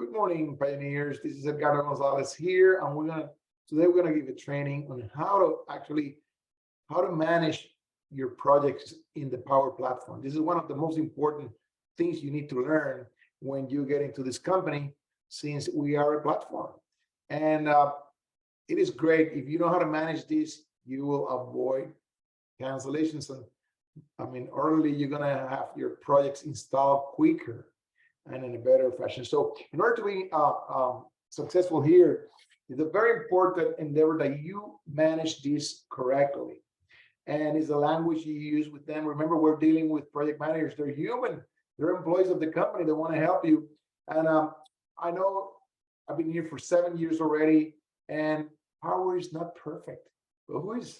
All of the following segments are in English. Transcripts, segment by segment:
Good morning, pioneers. This is Edgardo Gonzalez here, and today we're gonna give a training on how to manage your projects in the Power platform. This is one of the most important things you need to learn when you get into this company, since we are a platform. And it is great if you know how to manage this. You will avoid cancellations, and early you're gonna have your projects installed quicker and in a better fashion. So in order to be successful here, it's a very important endeavor that you manage this correctly. And it's the language you use with them. Remember, we're dealing with project managers. They're human. They're employees of the company. They want to help you. And I know I've been here for 7 years already, and Powur is not perfect. But who is?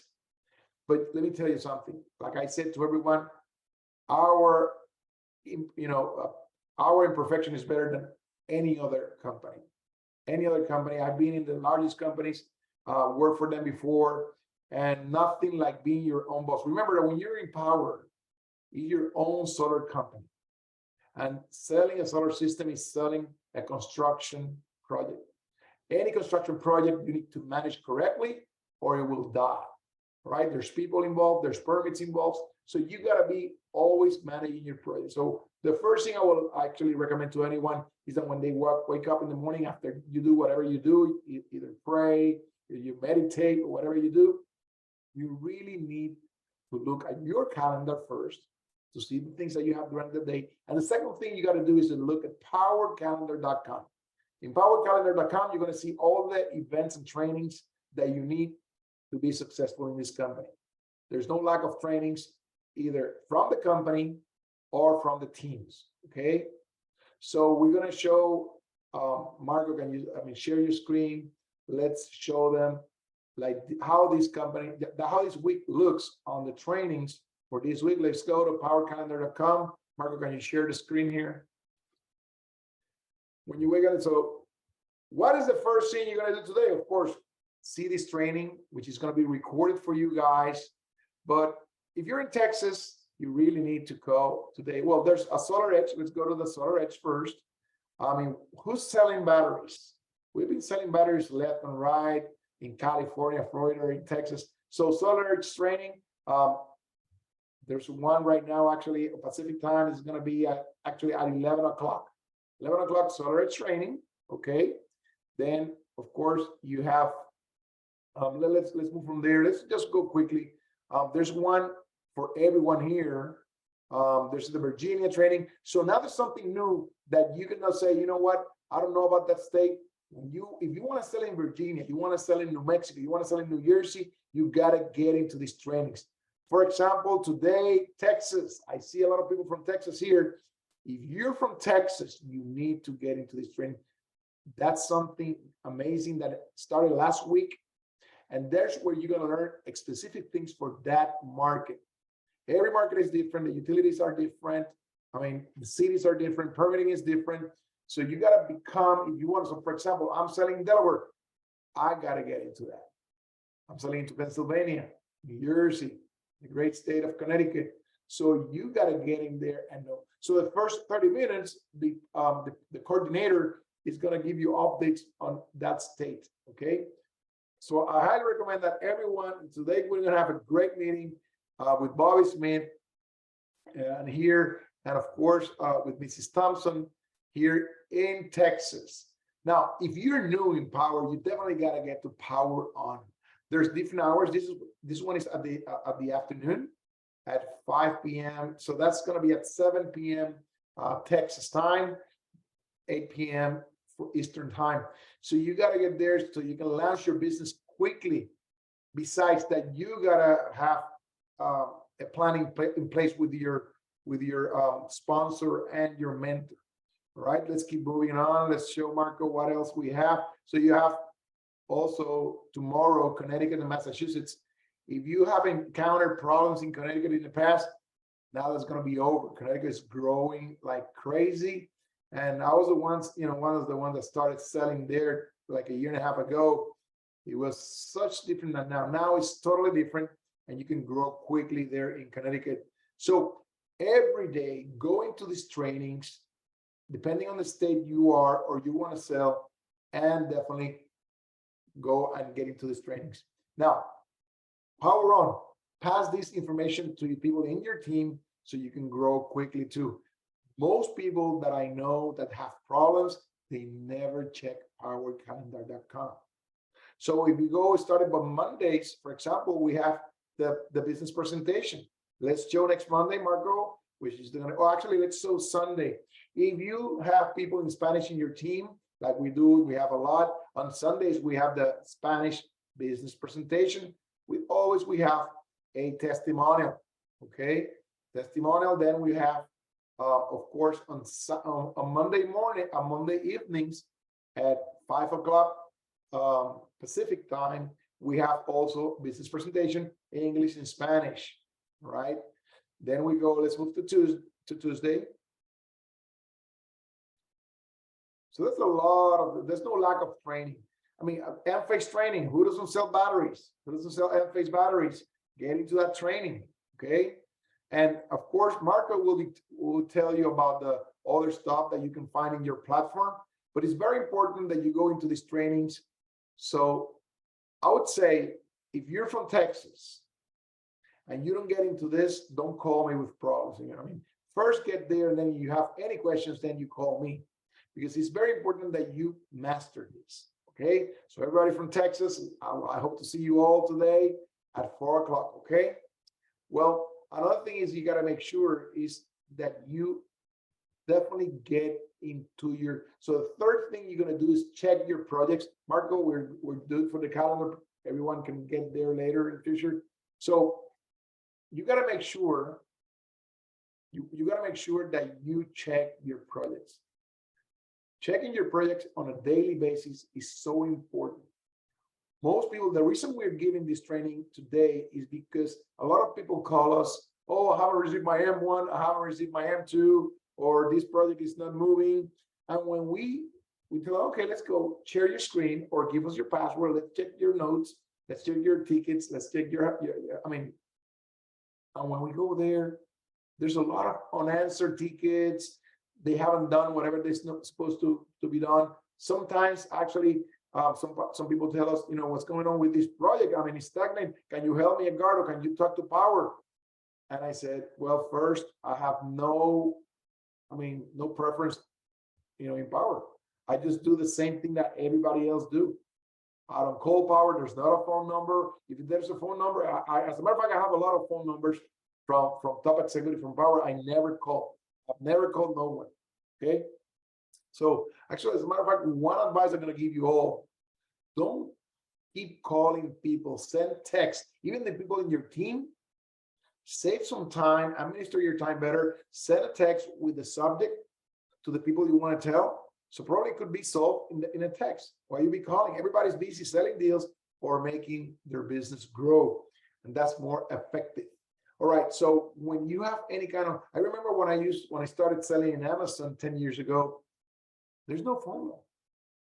But let me tell you something. Like I said to everyone, our our imperfection is better than any other company. Any other company. I've been in the largest companies, worked for them before, and nothing like being your own boss. Remember that when you're in Powur, you're your own solar company. And selling a solar system is selling a construction project. Any construction project you need to manage correctly or it will die, right? There's people involved, there's permits involved. So you gotta be always managing your project. So the first thing I will actually recommend to anyone is that when they wake up in the morning, after you do whatever you do, you either pray, or you meditate, or whatever you do, you really need to look at your calendar first to see the things that you have during the day. And the second thing you got to do is to look at powurcalendar.com. In powurcalendar.com, you're going to see all the events and trainings that you need to be successful in this company. There's no lack of trainings either from the company or from the teams. Okay, so we're going to show Marco, can you share your screen? Let's show them like how this week looks on the trainings for this week. Let's go to powurcalendar.com. Marco, can you share the screen here? When you wake up, so what is the first thing you're going to do today? Of course, see this training, which is going to be recorded for you guys. But if you're in Texas, you really need to go today. Well, there's a Solar Edge. Let's go to the Solar Edge first. Who's selling batteries? We've been selling batteries left and right in California, Florida, in Texas. So Solar Edge training, there's one right now, actually, Pacific time is going to be at 11 o'clock. 11 o'clock Solar Edge training, okay? Then, of course, you have, let's move from there. Let's just go quickly. There's one for everyone here. There's the Virginia training. So now there's something new that you can now say, you know what? I don't know about that state. If you want to sell in Virginia, you want to sell in New Mexico, you want to sell in New Jersey, you got to get into these trainings. For example, today, Texas, I see a lot of people from Texas here. If you're from Texas, you need to get into this training. That's something amazing that started last week. And there's where you're going to learn specific things for that market. Every market is different. The utilities are different. The cities are different. Permitting is different. So you got to become, if you want, so for example, I'm selling in Delaware. I got to get into that. I'm selling into Pennsylvania, New Jersey, the great state of Connecticut. So you got to get in there and know. So the first 30 minutes, the coordinator is going to give you updates on that state, okay? So I highly recommend that everyone, today we're going to have a great meeting with Bobby Smith and here, and of course, with Mrs. Thompson here in Texas. Now, if you're new in Powur, you definitely got to get to Powur On. There's different hours. This one is at the afternoon at 5 p.m. So that's going to be at 7 p.m. Texas time, 8 p.m. for Eastern time. So you got to get there so you can launch your business quickly. Besides that, you got to have a planning in place with your sponsor and your mentor. All right, let's keep moving on. Let's show Marco what else we have. So you have also tomorrow, Connecticut and Massachusetts. If you have encountered problems in Connecticut in the past, now that's going to be over. Connecticut is growing like crazy. And I was one of the ones that started selling there like a year and a half ago. It was such different than now. Now it's totally different, and you can grow quickly there in Connecticut. So every day, going to these trainings, depending on the state you are or you want to sell, and definitely go and get into these trainings. Now, Power on, pass this information to people in your team so you can grow quickly too. Most people that I know that have problems, they never check powercalendar.com. So if you go starting on Mondays, for example, we have the business presentation. Let's show next Monday, Marco, which is the, oh, actually, let's show Sunday. If you have people in Spanish in your team, like we do, we have a lot. On Sundays, we have the Spanish business presentation. We have a testimonial, okay? Testimonial, then we have, of course, on Monday morning, on Monday evenings at 5 o'clock Pacific time, we have also business presentation, English and Spanish, right? Then we go, let's move to Tuesday. So there's a lot of, there's no lack of training. I mean, Enphase training, who doesn't sell batteries? Who doesn't sell Enphase batteries? Get into that training, okay? And of course, Marco will tell you about the other stuff that you can find in your platform, but it's very important that you go into these trainings. So I would say, if you're from Texas and you don't get into this, don't call me with problems. You know what I mean? First get there, and then you have any questions, then you call me, because it's very important that you master this. Okay, so everybody from Texas, I hope to see you all today at 4 o'clock. Okay, well, another thing is you got to make sure is that you definitely get into your, so the third thing you're going to do is check your projects. Marco, we're doing for the calendar. Everyone can get there later in the future. So you got to make sure, you got to make sure that you check your projects. Checking your projects on a daily basis is so important. Most people, the reason we're giving this training today is because a lot of people call us, oh, I haven't received my M1, I haven't received my M2, or this project is not moving. And when we tell, okay, let's go share your screen or give us your password, let's check your notes, let's check your tickets, let's check your I mean, and when we go there, there's a lot of unanswered tickets. They haven't done whatever they're supposed to be done. Sometimes, actually, some people tell us, you know, what's going on with this project? I mean, it's stagnant. Can you help me, Edgardo? Can you talk to Powur? And I said, well, first, I have no preference, you know, in Powur. I just do the same thing that everybody else do. I don't call Powur. There's not a phone number. If there's a phone number, as a matter of fact, I have a lot of phone numbers from top executive from Powur. I never call. I've never called no one. Okay. So actually, as a matter of fact, one advice I'm going to give you all: don't keep calling people. Send text. Even the people in your team. Save some time. Administer your time better. Send a text with the subject to the people you want to tell. So probably it could be solved in a text. Why you be calling? Everybody's busy selling deals or making their business grow, and that's more effective. All right. So when you have any kind of, I remember when I started selling in Amazon 10 years ago, there's no phone number.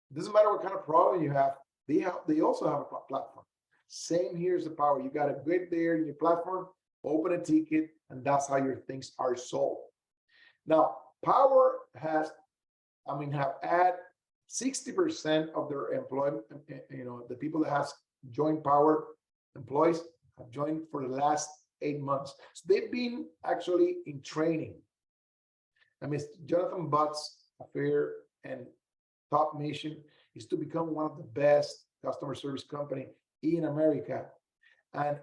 It doesn't matter what kind of problem you have. They also have a platform. Same here as the Powur. You got to get there in your platform, open a ticket, and that's how your things are solved. Now, Powur have had 60% of their employment, you know, the people that has joined Powur, employees have joined for the last 8 months. So they've been actually in training. I mean, Jonathan Butt's affair and top mission is to become one of the best customer service company in America. And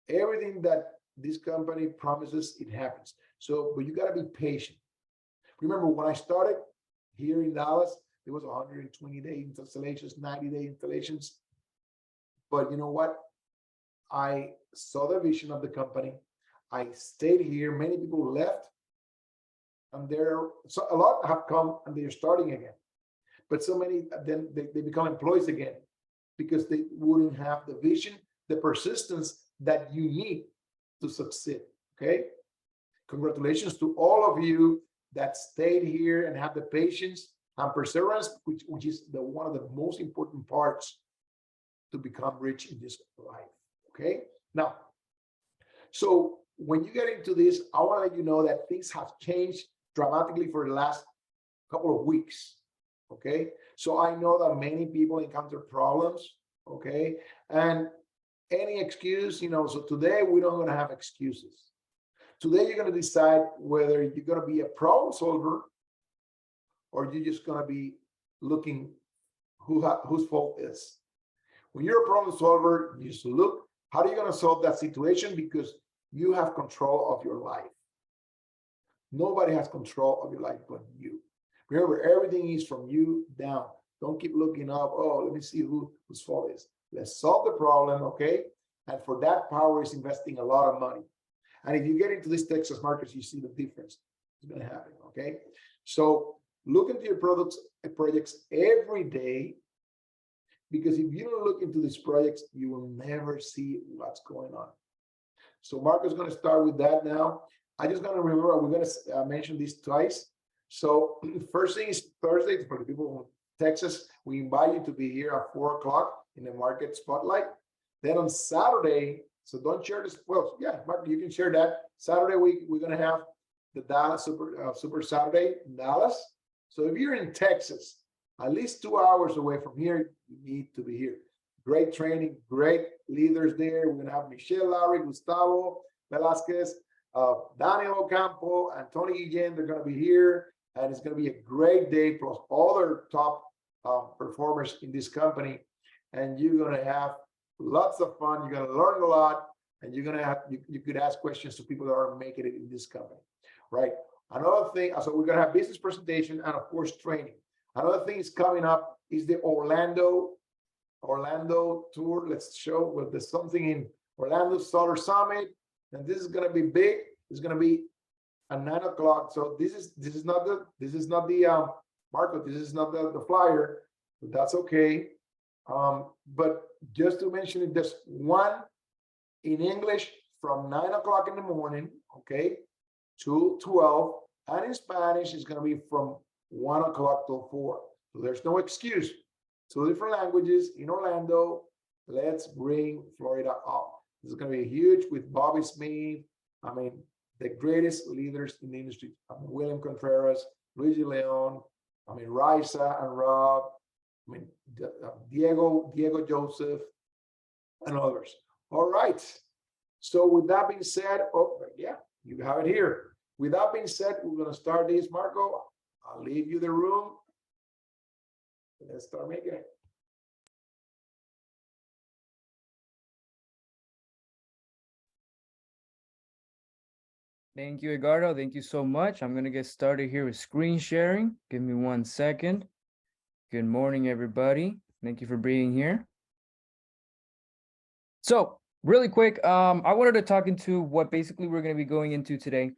everything that this company promises, it happens. So, but you got to be patient. Remember, when I started here in Dallas, there was 120-day installations, 90-day installations. But you know what? I saw the vision of the company. I stayed here. Many people left, and so a lot have come and they're starting again. But so many then they become employees again because they wouldn't have the vision, the persistence that you need to succeed. Okay. Congratulations to all of you that stayed here and have the patience and perseverance, which is one of the most important parts to become rich in this life. Okay. Now, so when you get into this, I want to let you know that things have changed dramatically for the last couple of weeks. Okay, so I know that many people encounter problems. Okay, and any excuse, so today we don't going to have excuses. Today you're going to decide whether you're going to be a problem solver or you're just going to be looking whose fault is. When you're a problem solver, you just look, how are you going to solve that situation? Because you have control of your life. Nobody has control of your life but you. Remember, everything is from you down. Don't keep looking up, oh, let me see whose fault is. Let's solve the problem, okay? And for that, Powur is investing a lot of money. And if you get into these Texas markets, you see the difference is going to happen, okay? So look into your projects every day, because if you don't look into these projects, you will never see what's going on. So Marco's going to start with that now. I just going to remember, we're going to mention this twice. So first thing is Thursday, for the people in Texas, we invite you to be here at 4 o'clock in the market spotlight. Then on Saturday, so don't share this. Well, yeah, Mark, you can share that. Saturday, we're going to have the Dallas Super Saturday in Dallas. So if you're in Texas, at least 2 hours away from here, you need to be here. Great training, great leaders there. We're going to have Michelle Lowry, Gustavo Velasquez, Daniel Ocampo, and Tony Guillen. They're going to be here. And it's going to be a great day, plus all their top performers in this company. And you're going to have lots of fun. You're going to learn a lot. And you're going to have, you could ask questions to people that are making it in this company, right? Another thing, so we're going to have business presentation and, of course, training. Another thing is coming up is the Orlando tour. Let's show, well, there's something in Orlando Solar Summit. And this is going to be big. It's going to be at 9 o'clock. So this is not the Marco, this is not the flyer, but that's okay. But just to mention it, there's one in English from 9 o'clock in the morning, okay, to 12, and in Spanish is going to be from 1 o'clock till 4. So there's no excuse. 2 different languages in Orlando. Let's bring Florida up. This is going to be huge with Bobby Smith. I mean, the greatest leaders in the industry. I mean, William Contreras, Luigi Leon, I mean, Raisa and Rob, I mean, Diego Joseph, and others. All right. So with that being said, oh, yeah, you have it here. With that being said, we're going to start this, Marco. I'll leave you the room. Let's start making it. Thank you, Edgardo. Thank you so much. I'm going to get started here with screen sharing. Give me 1 second. Good morning, everybody. Thank you for being here. So really quick, I wanted to talk into what basically we're going to be going into today.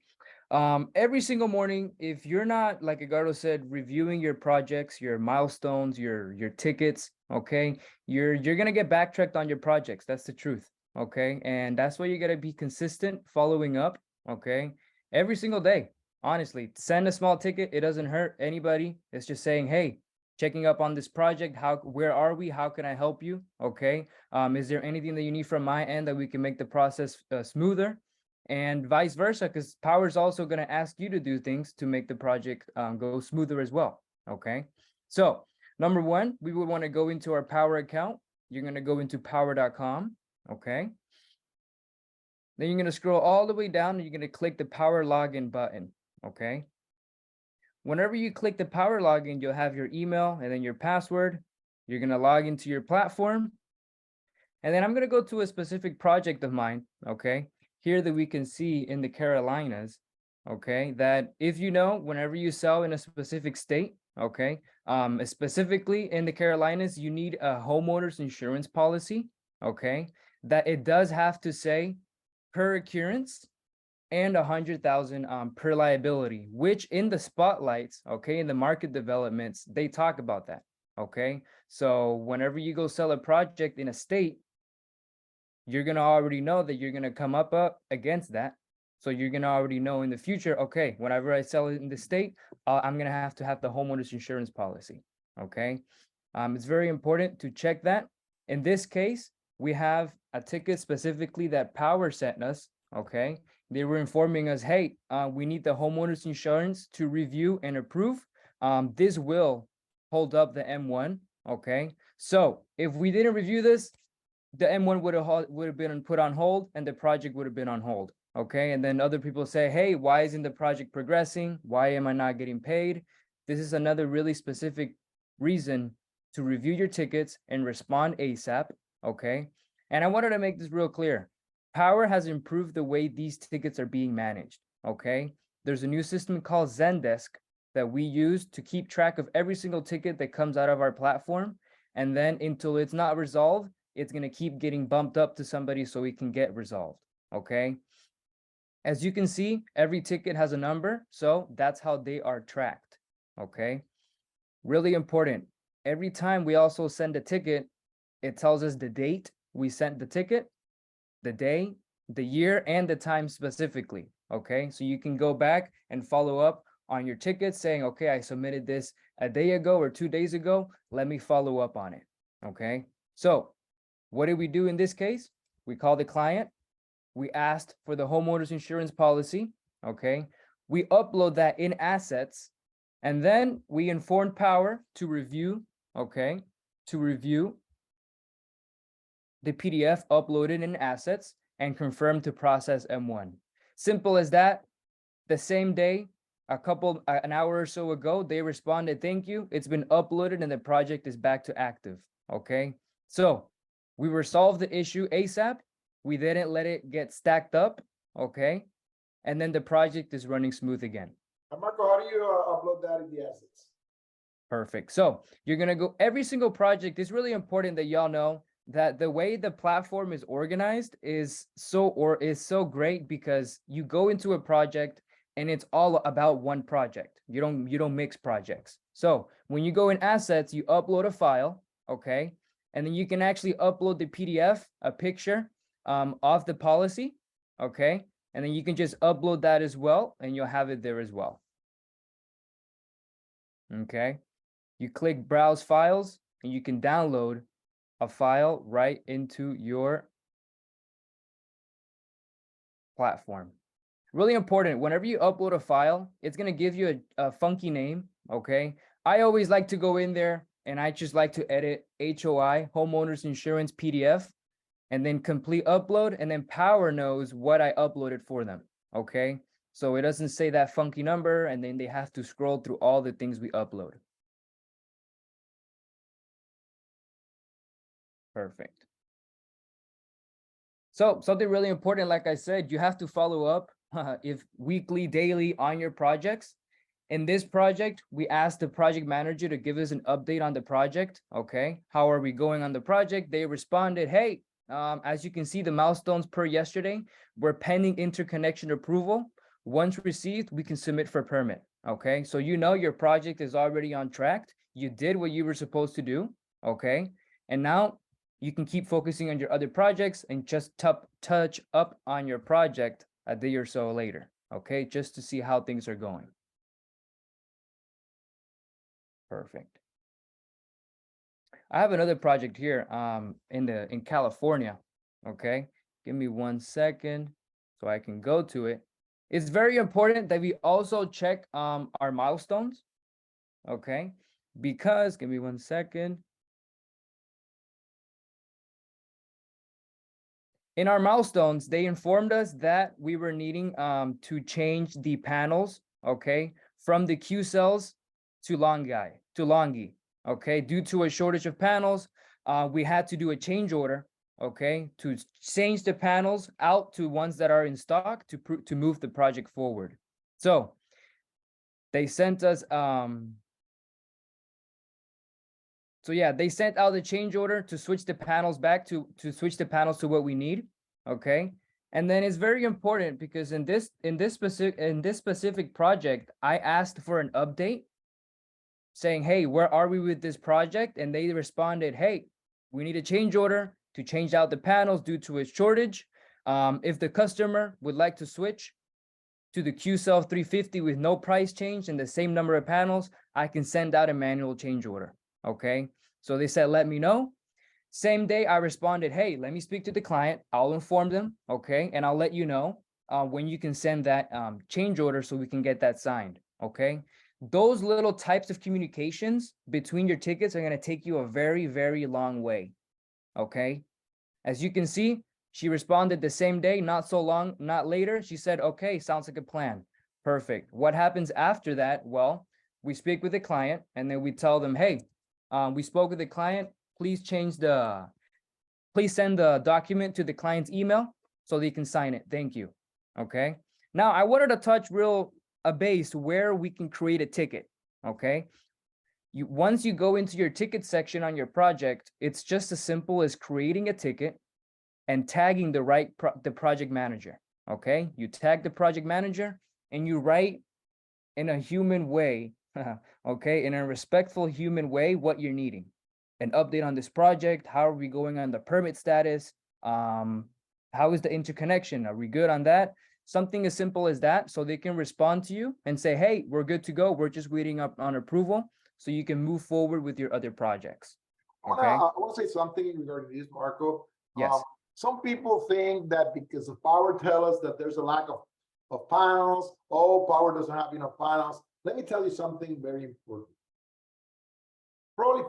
Every single morning, if you're not, like Edgardo said, reviewing your projects, your milestones, your tickets, okay, you're going to get backtracked on your projects. That's the truth. Okay. And that's why you got to be consistent following up. Okay, every single day. Honestly, send a small ticket. It doesn't hurt anybody. It's just saying, hey, checking up on this project. Where are we? How can I help you? Okay. Is there anything that you need from my end that we can make the process smoother? And vice versa, because Powur is also going to ask you to do things to make the project go smoother as well. Okay. So number one, we would want to go into our Powur account. You're going to go into powur.com. Okay. Then you're going to scroll all the way down and you're going to click the Powur login button, okay? Whenever you click the Powur login, you'll have your email and then your password. You're going to log into your platform. And then I'm going to go to a specific project of mine, okay? Here that we can see in the Carolinas, okay? That if you know, whenever you sell in a specific state, okay? Specifically in the Carolinas, you need a homeowner's insurance policy, okay? That it does have to say per occurrence and 100,000 per liability, which in the spotlights, okay, in the market developments, they talk about that, okay? So whenever you go sell a project in a state, you're going to already know that you're going to come up against that. So you're going to already know in the future, okay, whenever I sell it in the state, I'm going to have the homeowner's insurance policy, okay? It's very important to check that. In this case, we have a ticket specifically that Powur sent us, okay? They were informing us, hey, we need the homeowner's insurance to review and approve this will hold up the M1, okay? So if we didn't review this, the M1 would have been put on hold and the project would have been on hold, okay? And then other people say, hey, why isn't the project progressing? Why am I not getting paid? This is another really specific reason to review your tickets and respond ASAP, okay? And I wanted to make this real clear. Powur has improved the way these tickets are being managed, okay? There's a new system called Zendesk that we use to keep track of every single ticket that comes out of our platform. And then until it's not resolved, it's going to keep getting bumped up to somebody so it can get resolved, okay? As you can see, every ticket has a number, so that's how they are tracked, okay? Really important. Every time we also send a ticket, it tells us the date we sent the ticket, the day, the year, and the time specifically, okay? So you can go back and follow up on your ticket saying, okay, I submitted this a day ago or 2 days ago. Let me follow up on it, okay? So what did we do in this case? We called the client. We asked for the homeowner's insurance policy, okay? We upload that in assets, and then we informed Powur to review, okay? To review the PDF uploaded in assets and confirm to process M1. Simple as that. The same day, an hour or so ago, they responded, thank you. It's been uploaded and the project is back to active, okay? So we resolved the issue ASAP. We didn't let it get stacked up, okay? And then the project is running smooth again. Marco, how do you upload that in the assets? Perfect. So you're gonna go every single project. It's really important that y'all know that the way the platform is organized is so great because you go into a project and it's all about one project. You don't mix projects. So when you go in assets, you upload a file, okay? And then you can actually upload the PDF, a picture of the policy, okay? And then you can just upload that as well, and you'll have it there as well. Okay? You click Browse Files, and you can download a file right into your platform. Really important, whenever you upload a file, it's going to give you a funky name, okay? I always like to go in there, and I just like to edit HOI, Homeowners Insurance PDF, and then complete upload, and then Powur knows what I uploaded for them, okay? So it doesn't say that funky number, and then they have to scroll through all the things we upload. Perfect. So something really important, like I said, you have to follow up if weekly, daily on your projects. In this project, we asked the project manager to give us an update on the project, okay? How are we going on the project? They responded, hey, as you can see, the milestones per yesterday, we're pending interconnection approval. Once received, we can submit for permit, okay? So you know your project is already on track. You did what you were supposed to do, okay? And now you can keep focusing on your other projects and just touch up on your project a day or so later, okay? Just to see how things are going. Perfect. I have another project here in California, okay? Give me 1 second so I can go to it. It's very important that we also check our milestones, okay? Because, give me 1 second. In our milestones, they informed us that we were needing to change the panels, okay, from the Q cells to Longi, okay? Due to a shortage of panels, we had to do a change order, okay, to change the panels out to ones that are in stock to move the project forward. So they sent us they sent out the change order to switch the panels back to switch the panels to what we need, okay? And then it's very important because in this specific project, I asked for an update saying, hey, where are we with this project? And they responded, hey, we need a change order to change out the panels due to a shortage. If the customer would like to switch to the Q-Cell 350 with no price change and the same number of panels, I can send out a manual change order, okay? So they said, let me know. Same day, I responded, hey, let me speak to the client. I'll inform them, okay? And I'll let you know when you can send that change order so we can get that signed, okay? Those little types of communications between your tickets are going to take you a very, very long way. Okay. As you can see, she responded the same day, not so long, not later. She said, okay, sounds like a plan. Perfect. What happens after that? Well, we speak with the client and then we tell them, hey, we spoke with the client. Please send the document to the client's email so they can sign it. Thank you. Okay. Now I wanted to touch a base where we can create a ticket. Okay. Once you go into your ticket section on your project, it's just as simple as creating a ticket and tagging the project manager. Okay. You tag the project manager and you write in a human way, okay, in a respectful human way, what you're needing. An update on this project. How are we going on the permit status? How is the interconnection? Are we good on that? Something as simple as that, so they can respond to you and say, hey, we're good to go. We're just waiting up on approval so you can move forward with your other projects. Okay. I want to say something regarding this, Marco. Yes. Some people think that because of Powur tell us that there's a lack of panels, oh, Powur doesn't have enough panels. Let me tell you something very important. Probably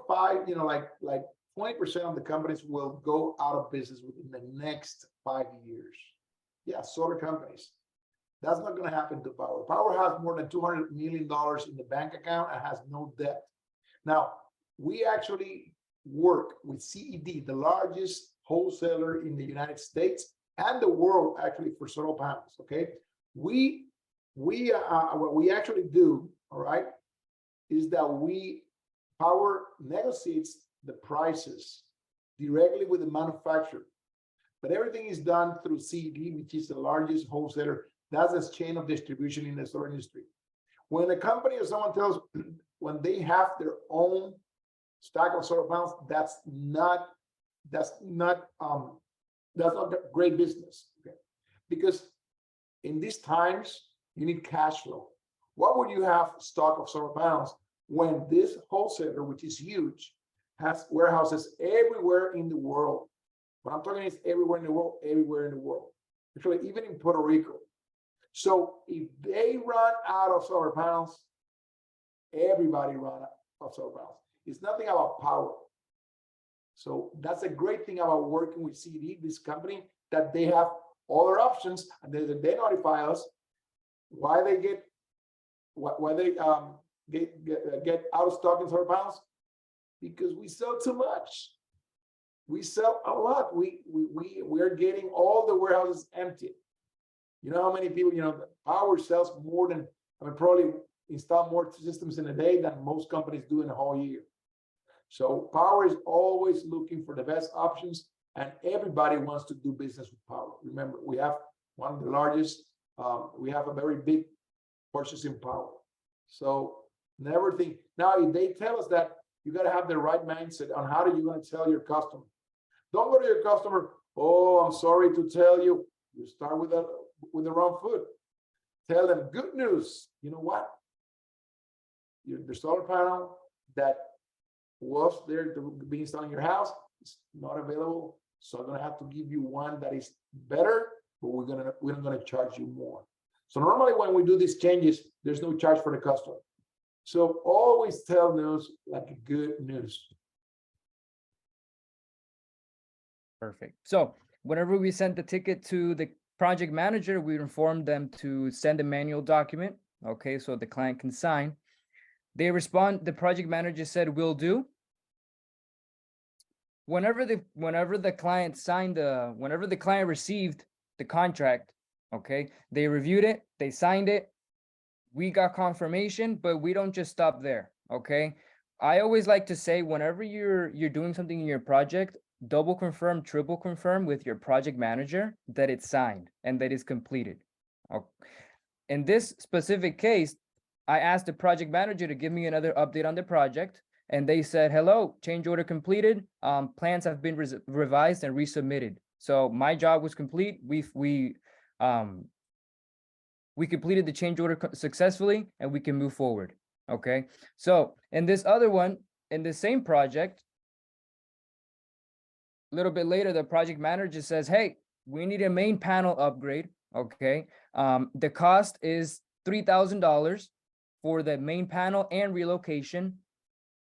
like 20% of the companies will go out of business within the next 5 years. Yeah, solar companies. That's not going to happen to Powur. Powur has more than $200 million in the bank account and has no debt. Now, we actually work with CED, the largest wholesaler in the United States and the world, actually, for solar panels. Okay, what we actually do, all right, is that Powur negotiates the prices directly with the manufacturer, but everything is done through CED, which is the largest wholesaler. That's a chain of distribution in the solar industry. When a company or someone tells, when they have their own stack of solar panels, that's not great business. Okay, because in these times you need cash flow. What would you have stock of solar panels when this wholesaler, which is huge, has warehouses everywhere in the world? What I'm talking is everywhere in the world, actually even in Puerto Rico. So if they run out of solar panels, everybody run out of solar panels. It's nothing about Powur. So that's a great thing about working with CED, this company, that they have other options, and they notify us why they get out of stock in solar panels, because we sell too much. We sell a lot. We're getting all the warehouses empty. You know how many people, Powur sells more than, probably install more systems in a day than most companies do in a whole year. So Powur is always looking for the best options, and everybody wants to do business with Powur. Remember, we have one of the largest, we have a very big purchasing power. So never think. Now, if they tell us that, you got to have the right mindset on how do you going to tell your customer. Don't go to your customer, oh, I'm sorry to tell you. You start with the wrong foot. Tell them good news. You know what? The solar panel that was there to be installed in your house is not available. So I'm gonna have to give you one that is better, but we're not gonna charge you more. So normally when we do these changes, there's no charge for the customer. So always tell news like good news. Perfect. So whenever we send the ticket to the project manager, we inform them to send a manual document, okay, so the client can sign. They respond, the project manager said, will do. Whenever the client received the contract, okay, they reviewed it, they signed it, we got confirmation, but we don't just stop there, okay? I always like to say, whenever you're doing something in your project, double confirm, triple confirm with your project manager that it's signed and that it's completed. In this specific case, I asked the project manager to give me another update on the project, and they said, hello, change order completed. Plans have been revised and resubmitted. So my job was complete. We completed the change order successfully, and we can move forward. Okay. So in this other one, in the same project, a little bit later, the project manager says, hey, we need a main panel upgrade. Okay. The cost is $3,000. for the main panel and relocation,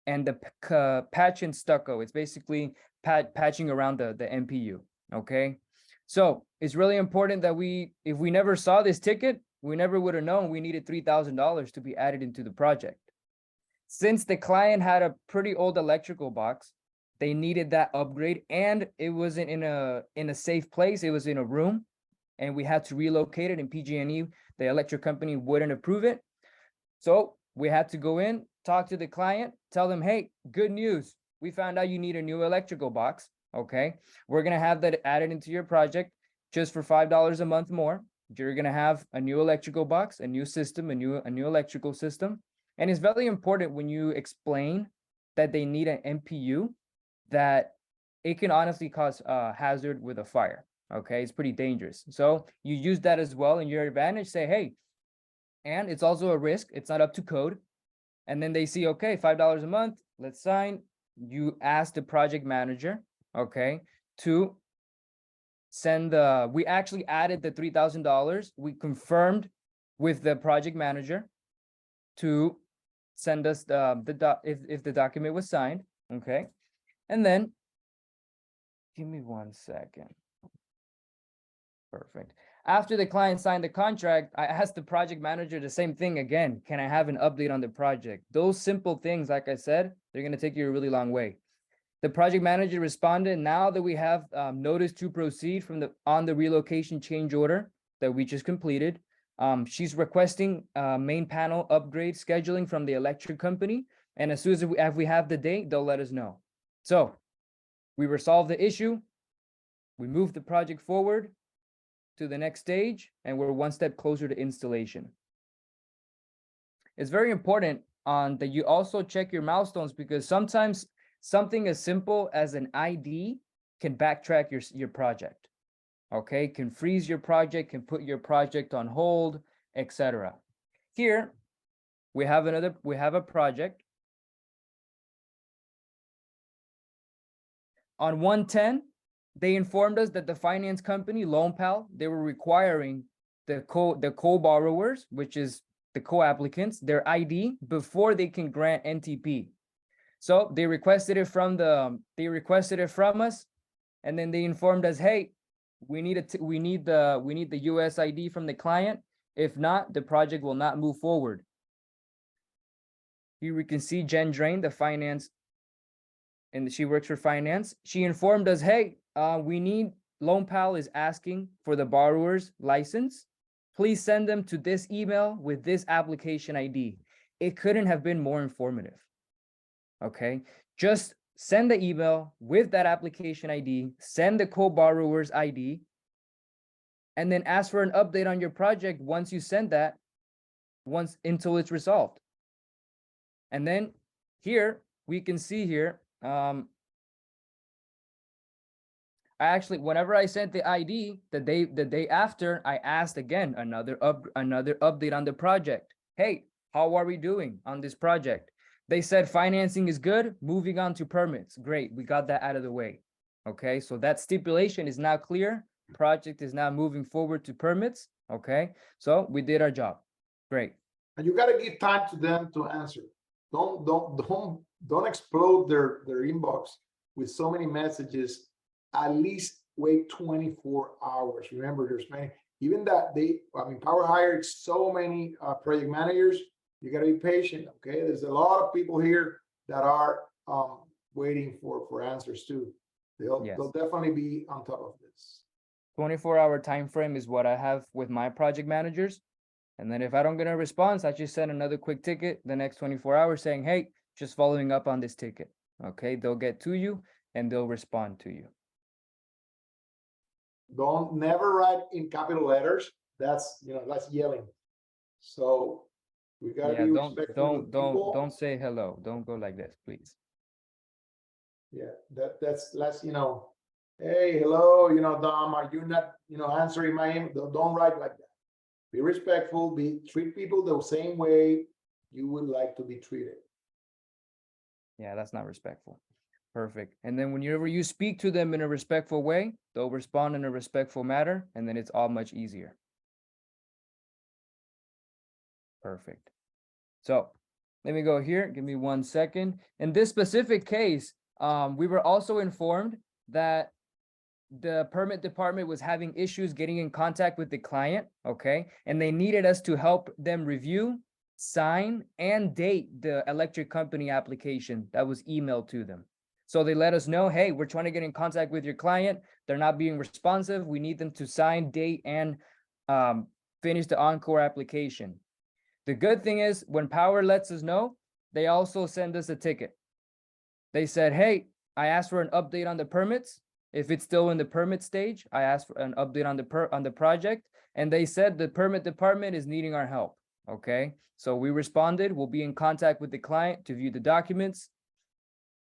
and the patch and stucco. It's basically patching around the MPU, okay? So it's really important that if we never saw this ticket, we never would have known we needed $3,000 to be added into the project. Since the client had a pretty old electrical box, they needed that upgrade, and it wasn't in a safe place. It was in a room, and we had to relocate it, and PG&E, the electric company, wouldn't approve it. So we had to go in, talk to the client, tell them, hey, good news. We found out you need a new electrical box. Okay. We're going to have that added into your project just for $5 a month more. You're going to have a new electrical box, a new system, a new electrical system. And it's very important when you explain that they need an MPU, that it can honestly cause a hazard with a fire. Okay. It's pretty dangerous. So you use that as well in your advantage. Say, hey, and it's also a risk. It's not up to code. And then they see, okay, $5 a month, let's sign. You ask the project manager, okay, to send we actually added the $3,000. We confirmed with the project manager to send us if the document was signed, okay? And then, give me 1 second. Perfect. After the client signed the contract, I asked the project manager the same thing again. Can I have an update on the project? Those simple things, like I said, they're going to take you a really long way. The project manager responded, now that we have notice to proceed on the relocation change order that we just completed, she's requesting main panel upgrade scheduling from the electric company. And as soon as we have the date, they'll let us know. So we resolved the issue. We moved the project forward to the next stage, and we're one step closer to installation. It's very important that you also check your milestones, because sometimes something as simple as an ID can backtrack your project. Okay, can freeze your project, can put your project on hold, etc. Here we have a project on 110. They informed us that the finance company, LoanPal, they were requiring the co-borrowers, which is the co-applicants, their ID before they can grant NTP. So they requested it from us, and then they informed us, hey, we need the US ID from the client. If not, the project will not move forward. Here we can see Jen Drain, the finance, and she works for finance. She informed us, hey, LoanPal is asking for the borrower's license. Please send them to this email with this application ID. It couldn't have been more informative. Okay, just send the email with that application ID, send the co-borrower's ID, and then ask for an update on your project once you send that, until it's resolved. And then here, we can see here, whenever I sent the ID, the day after, I asked again, another update on the project. Hey, how are we doing on this project? They said financing is good, moving on to permits. Great, we got that out of the way. Okay, so that stipulation is now clear. Project is now moving forward to permits. Okay, so we did our job. Great. And you got to give time to them to answer. Don't explode their inbox with so many messages. At least wait 24 hours. Remember, there's many, even that Powur hired so many project managers. You got to be patient. Okay, there's a lot of people here that are waiting for answers too. They'll definitely be on top of this. 24-hour time frame is what I have with my project managers. And then if I don't get a response, I just send another quick ticket the next 24 hours saying, hey, just following up on this ticket. Okay, they'll get to you and they'll respond to you. Don't never write in capital letters. That's yelling. So we gotta be respectful. Don't say hello. Don't go like this, please. Yeah, that's hey, hello, Dom, are you not answering my email? Don't write like that. Be respectful, treat people the same way you would like to be treated. Yeah, that's not respectful. Perfect. And then whenever you speak to them in a respectful way, they'll respond in a respectful manner, and then it's all much easier. Perfect. So let me go here. Give me 1 second. In this specific case, we were also informed that the permit department was having issues getting in contact with the client, okay? And they needed us to help them review, sign, and date the electric company application that was emailed to them. So they let us know, hey, we're trying to get in contact with your client. They're not being responsive. We need them to sign, date, and finish the Encore application. The good thing is when Powur lets us know, they also send us a ticket. They said, hey, I asked for an update on the permits. If it's still in the permit stage, I asked for an update on the project, and they said the permit department is needing our help. Okay, so we responded. We'll be in contact with the client to view the documents.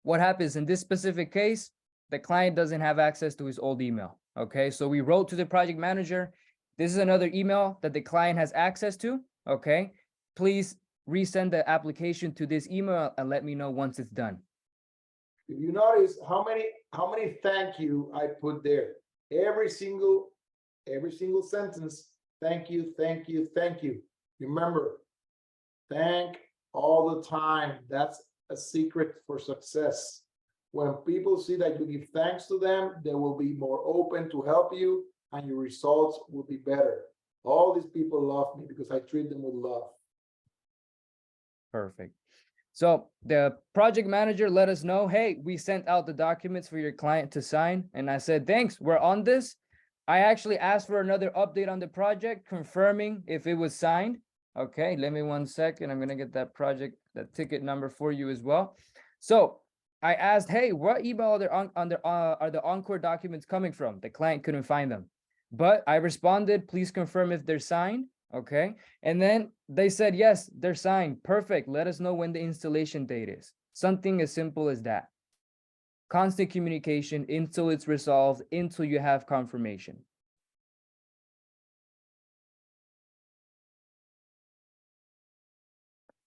What happens in this specific case? The client doesn't have access to his old email. Okay, so we wrote to the project manager. This is another email that the client has access to. Okay, please resend the application to this email and let me know once it's done. If you notice how many thank you I put there, every single sentence, thank you, thank you, thank you. Remember, thank all the time. That's a secret for success. When people see that you give thanks to them, they will be more open to help you and your results will be better. All these people love me because I treat them with love. Perfect. So the project manager let us know, hey, we sent out the documents for your client to sign. And I said, thanks, we're on this. I actually asked for another update on the project, confirming if it was signed. Okay, let me 1 second. I'm gonna get that ticket number for you as well. So I asked, hey, what email are the Encore documents coming from? The client couldn't find them. But I responded, please confirm if they're signed. Okay, and then they said, yes, they're signed. Perfect. Let us know when the installation date is. Something as simple as that. Constant communication until it's resolved, until you have confirmation.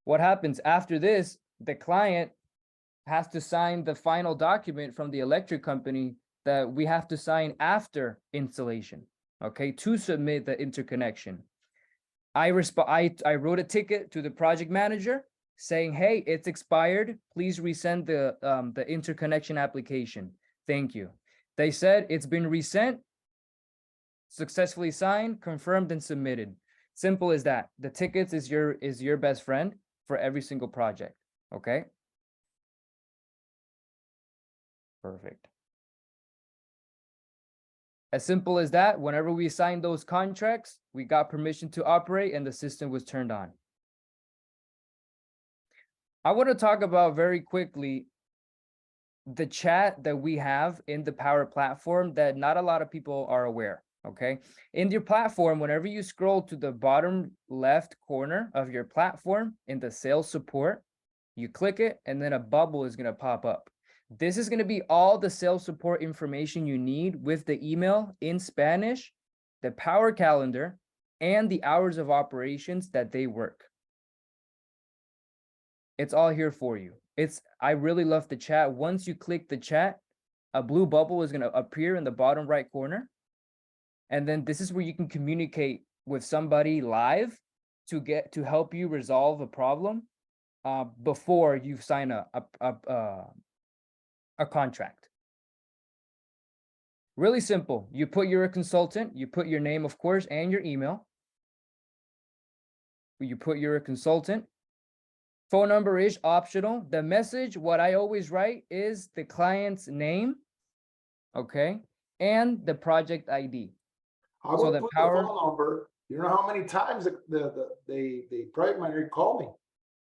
What happens after this? The client has to sign the final document from the electric company that we have to sign after installation, okay, to submit the interconnection. I wrote a ticket to the project manager saying, hey, it's expired. Please resend the interconnection application. Thank you. They said it's been resent, successfully signed, confirmed, and submitted. Simple as that. The tickets is your best friend for every single project. Okay. Perfect. As simple as that. Whenever we signed those contracts, we got permission to operate and the system was turned on. I want to talk about very quickly the chat that we have in the Powur platform that not a lot of people are aware. Okay. In your platform, whenever you scroll to the bottom left corner of your platform in the sales support, you click it and then a bubble is going to pop up. This is going to be all the sales support information you need with the email in Spanish, the Powur calendar, and the hours of operations that they work. It's all here for you. I really love the chat. Once you click the chat, a blue bubble is going to appear in the bottom right corner. And then this is where you can communicate with somebody live to help you resolve a problem before you sign a contract. Really simple. You put you're a consultant, you put your name, of course, and your email. You put you're a consultant. Phone number is optional. The message, what I always write is the client's name, okay, and the project ID. I will put the phone number. You know how many times the project manager call me?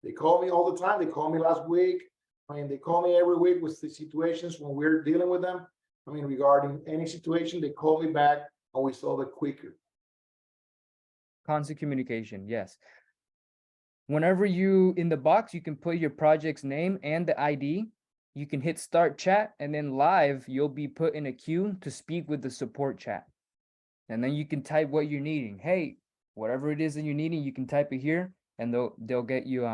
They call me all the time. They call me last week. I mean, they call me every week with the situations when we're dealing with them. I mean, regarding any situation, they call me back and we solve it quicker. Constant communication, yes. Whenever in the box, you can put your project's name and the ID. You can hit start chat, and then live, you'll be put in a queue to speak with the support chat. And then you can type what you're needing. Hey, whatever it is that you're needing, you can type it here, and they'll get you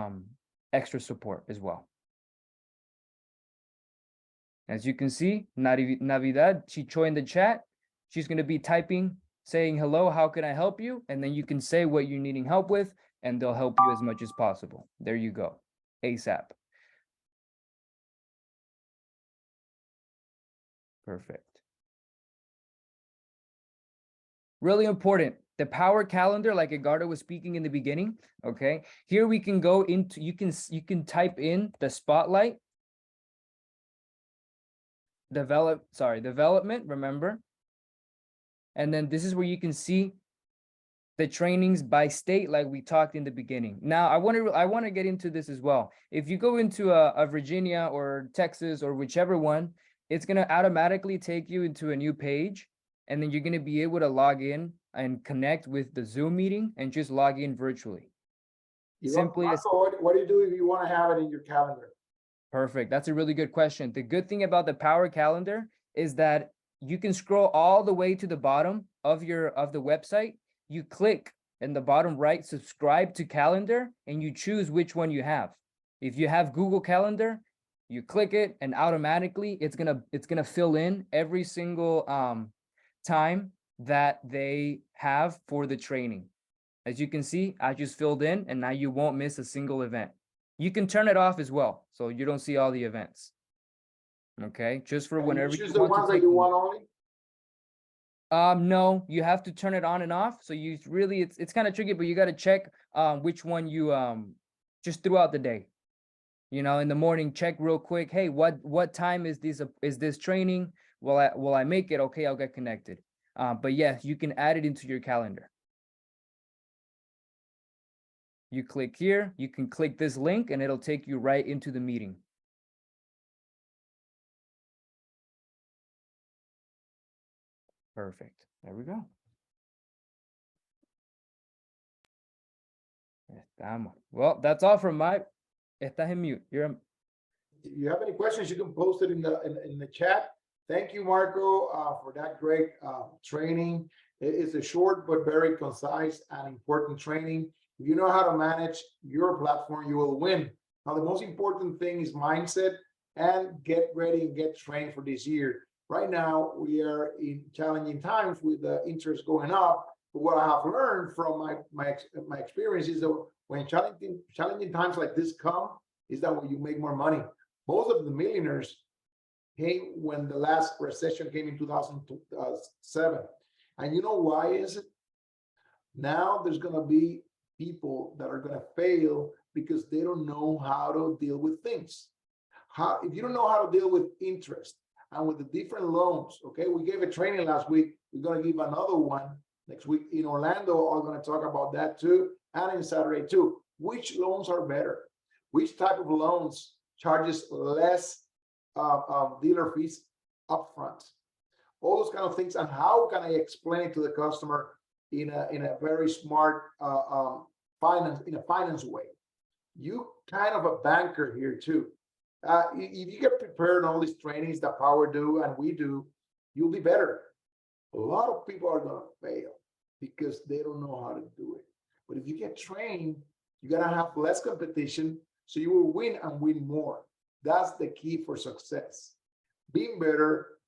extra support as well. As you can see, Navidad, she joined the chat. She's going to be typing saying, hello, how can I help you? And then you can say what you're needing help with, and they'll help you as much as possible. There you go. ASAP. Perfect. Really important. The Powur calendar, like Edgardo was speaking in the beginning. Okay. Here we can go into, you can type in the spotlight, development, remember? And then this is where you can see the trainings by state, like we talked in the beginning. Now, I want to get into this as well. If you go into a Virginia or Texas or whichever one, it's going to automatically take you into a new page, and then you're going to be able to log in and connect with the Zoom meeting and just log in virtually. Simply as what do you do if you want to have it in your calendar? perfect. That's a really good question. The good thing about the Powur calendar is that you can scroll all the way to the bottom of the website. You click in the bottom right, subscribe to calendar, and you choose which one you have. If you have Google Calendar, you click it, and automatically it's gonna fill in every single time that they have for the training. As you can see, I just filled in, and now you won't miss a single event. You can turn it off as well, so you don't see all the events. Okay, just for whenever you choose you the want ones to that take you them. want only. No, you have to turn it on and off. So you really, it's kind of tricky, but you got to check which one you just throughout the day. You know, in the morning, check real quick. Hey, what time is this training? Will I make it? Okay, I'll get connected. But yes, you can add it into your calendar. You click here, you can click this link, and it'll take you right into the meeting. Perfect. There we go. Estamos. Well, that's all from my. Estás en mute. You're. If you have any questions, you can post it in the chat. Thank you, Marco, for that great training. It is a short but very concise and important training. If you know how to manage your platform, you will win. Now, the most important thing is mindset, and get ready and get trained for this year. Right now, we are in challenging times with the interest going up. But what I have learned from my experience is that when challenging times like this come, is that when you make more money. Most of the millionaires came when the last recession came in 2007. And you know why is it? Now there's going to be people that are going to fail because they don't know how to deal with things. If you don't know how to deal with interest and with the different loans, okay, we gave a training last week. We're going to give another one next week in Orlando. I'm going to talk about that too, and in Saturday too. Which loans are better? Which type of loans charges less dealer fees upfront? All those kind of things, and how can I explain it to the customer in a very smart finance way? You kind of a banker here too. If you get prepared on all these trainings that Powur do and we do, you'll be better. A lot of people are going to fail because they don't know how to do it. But if you get trained, you're going to have less competition, so you will win and win more. That's the key for success. Being better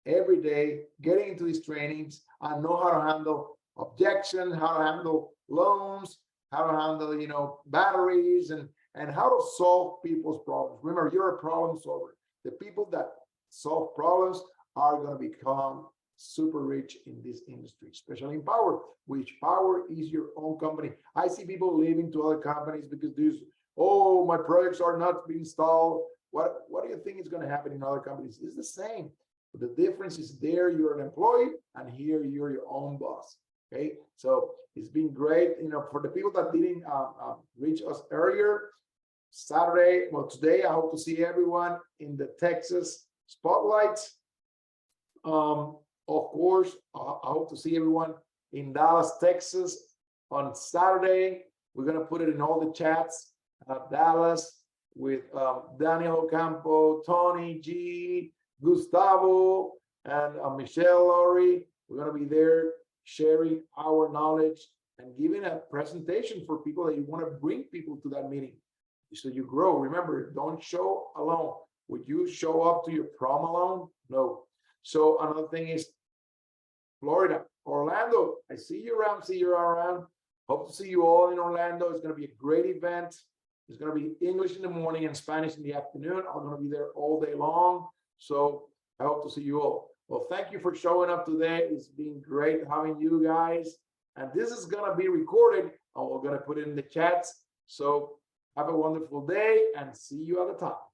every day, getting into these trainings, and know how to handle objections, how to handle loans, how to handle, batteries, and how to solve people's problems. Remember, you're a problem solver. The people that solve problems are going to become super rich in this industry, especially in Powur, which Powur is your own company. I see people leaving to other companies because my products are not being installed. What do you think is going to happen in other companies? It's the same. But the difference is there you're an employee, and here you're your own boss. Okay, so it's been great. For the people that didn't reach us earlier, today, I hope to see everyone in the Texas Spotlight. Of course, I hope to see everyone in Dallas, Texas on Saturday. We're going to put it in all the chats. Dallas with Daniel Ocampo, Tony G, Gustavo, and Michelle Laurie. We're going to be there sharing our knowledge and giving a presentation for people that you want to bring people to that meeting so you grow. Remember, don't show alone. Would you show up to your prom alone? No. So another thing is Florida, Orlando. I see you around. See you around. Hope to see you all in Orlando. It's going to be a great event. It's going to be English in the morning and Spanish in the afternoon. I'm going to be there all day long. So I hope to see you all. Well, thank you for showing up today. It's been great having you guys. And this is going to be recorded and we're going to put it in the chats. So have a wonderful day and see you at the top.